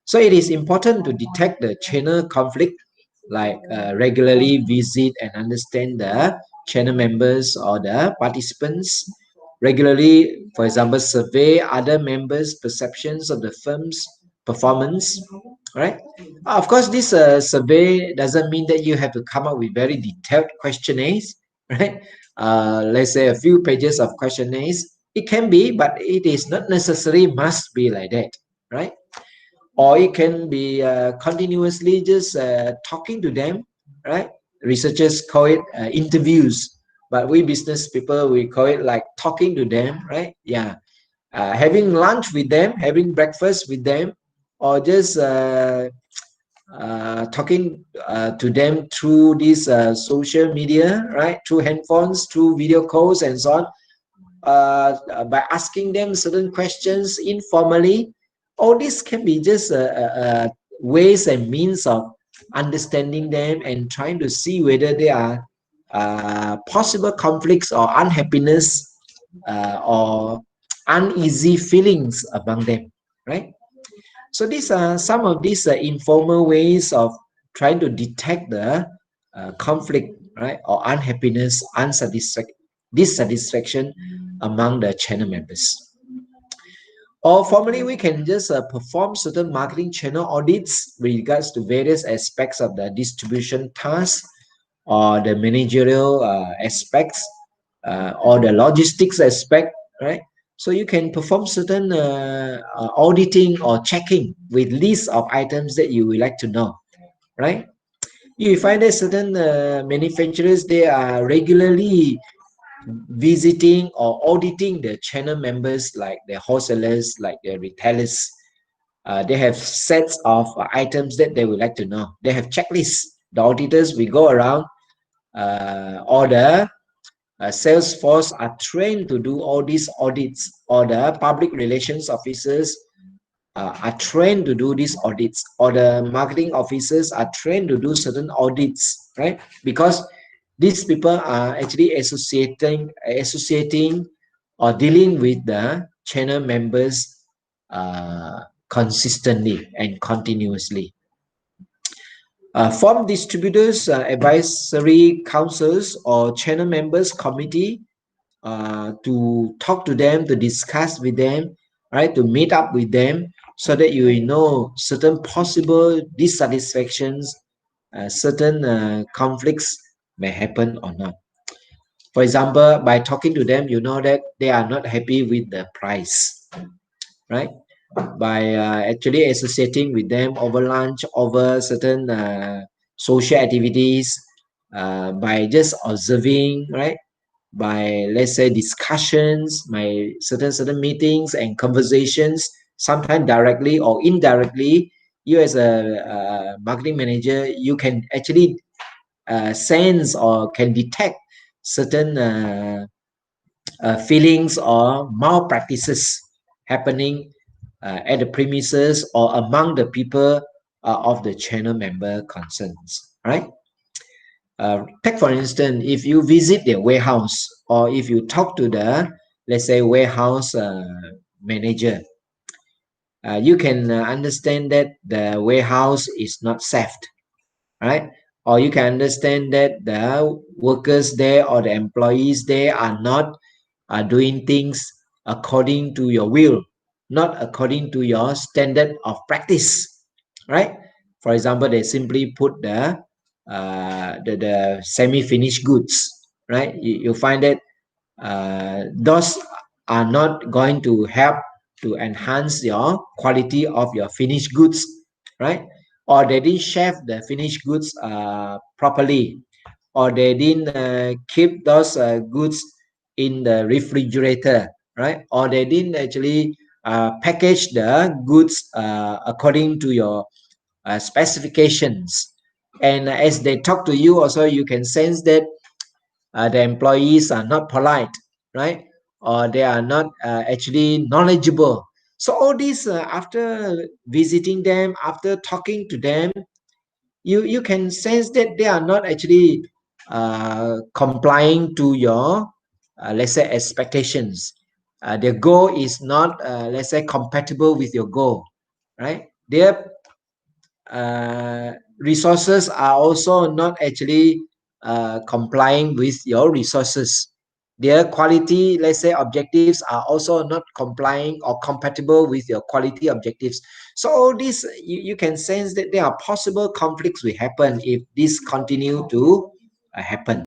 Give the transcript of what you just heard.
So it is important to detect the channel conflict, like regularly visit and understand the channel members or the participants. Regularly, for example, survey other members' perceptions of the firm's performance, right? Of course, this survey doesn't mean that you have to come up with very detailed questionnaires, right? Let's say a few pages of questionnaires. It can be, but it is not necessarily must be like that, right? Or it can be continuously just talking to them, right? Researchers call it interviews, but we business people, we call it like talking to them, right? Yeah. Having lunch with them, having breakfast with them, or just talking to them through this social media, right? Through handphones, through video calls and so on, by asking them certain questions informally. All this can be just ways and means of understanding them and trying to see whether there are possible conflicts or unhappiness or uneasy feelings among them, right? So these are some of these informal ways of trying to detect the conflict, right, or unhappiness, dissatisfaction among the channel members. Or formally, we can just perform certain marketing channel audits with regards to various aspects of the distribution task or the managerial aspects or the logistics aspect, right? So you can perform certain auditing or checking with lists of items that you would like to know, right? You find that certain manufacturers, they are regularly visiting or auditing the channel members, like the wholesalers, like the retailers. They have sets of items that they would like to know. They have checklists. The auditors will go around, or the sales force are trained to do all these audits, or the public relations officers are trained to do these audits, or the marketing officers are trained to do certain audits, right? Because these people are actually associating or dealing with the channel members consistently and continuously. Form distributors, advisory councils, or channel members committee to talk to them, to discuss with them, right? To meet up with them so that you will know certain possible dissatisfactions, certain conflicts may happen or not. For example, by talking to them, you know that they are not happy with the price, right? By actually associating with them over lunch, over certain social activities, by just observing, right? By, let's say, discussions, by certain meetings and conversations, sometimes directly or indirectly, you as a marketing manager, you can actually sense or can detect certain feelings or malpractices happening at the premises or among the people of the channel member concerns, right? Take for instance, if you visit their warehouse, or if you talk to the, let's say, warehouse manager, you can understand that the warehouse is not safe, right? Or you can understand that the workers there or the employees there are not doing things according to your will, not according to your standard of practice, right? For example, they simply put the semi-finished goods, right? You find that those are not going to help to enhance your quality of your finished goods, right? Or they didn't chef the finished goods properly, or they didn't keep those goods in the refrigerator, right? Or they didn't actually package the goods according to your specifications. And as they talk to you, also you can sense that the employees are not polite, right? Or they are not actually knowledgeable. So all these, after visiting them, after talking to them, you can sense that they are not actually complying to your let's say expectations. Their goal is not let's say compatible with your goal, right? Their resources are also not actually complying with your resources. Their quality, let's say, objectives are also not complying or compatible with your quality objectives. So all this, you can sense that there are possible conflicts will happen if this continue to happen.